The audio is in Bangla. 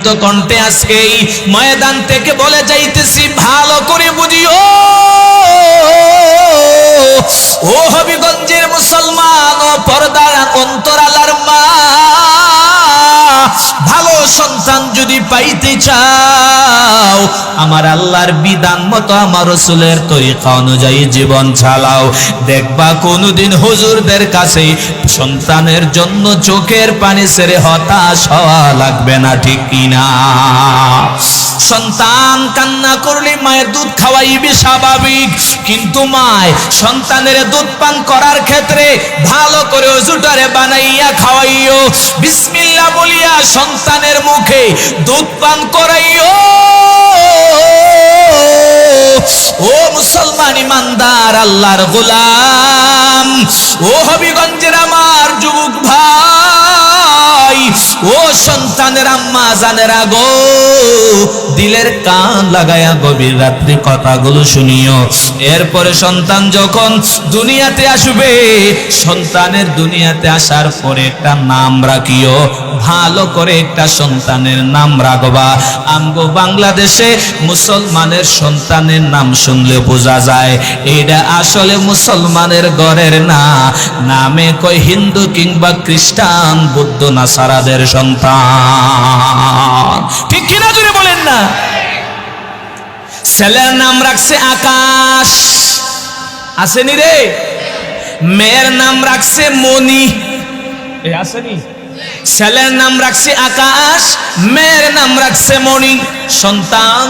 তো কণ্ঠে আজকে এই ময়দান থেকে বলে যাইতেছি, ভালো করে বুঝিও ও হবিগঞ্জের মুসলমান ও পর্দার অন্তরালার মা, ভালো সন্তান যদি পাইতে চাও আমার আল্লাহর বিধান মতো আমার রাসূলের তরিকা অনুযায়ী জীবন চালাও। দেখবা কোনদিন হুজুরদের কাছে সন্তানের জন্য চোখের পানি ছেড়ে হতাশ হওয়া লাগবে না, ঠিক কিনা? সন্তান কান্না করলে মায়ের দুধ খাওয়াইবে স্বাভাবিক, কিন্তু মায় সন্তানের দুধ পান করার ক্ষেত্রে ভালো করে ওজুটারে বানাইয়া খাওয়াইও, বিসমিল্লাহ বলিয়া সন্তানের মুখে দুধ পান করাইও। ও মুসলমান ইমানদার আল্লাহর গোলাম, ও হবিগঞ্জের আমার যুবক ভাই, ও সন্তানের আম্মা জানেরা গো, দিলের কান লাগায়া গভীর রাত্রি কথাগুলো শুনিও। এরপরে সন্তান যখন দুনিয়াতে আসবে, সন্তানের দুনিয়াতে আসার পরে একটা নাম রাখিও, ভালো করে একটা সন্তানের নাম রাখবা। আমগো বাংলাদেশে মুসলমানের সন্তানের নাম শুনলে বোঝা যায় এটা আসলে মুসলমানের ঘরের না, নামে কই হিন্দু কিংবা খ্রিস্টান বৌদ্ধ নাসারাদের সন্তান, ঠিক কিনা জুড়ে বলেন না? ছেলের নাম রাখছে আকাশ, আসেনি রে? মেয়ের নাম রাখছে মণি, আসেনি? ছেলের নাম রাখছে আকাশ, মেয়ের নাম রাখছে মণি। সন্তান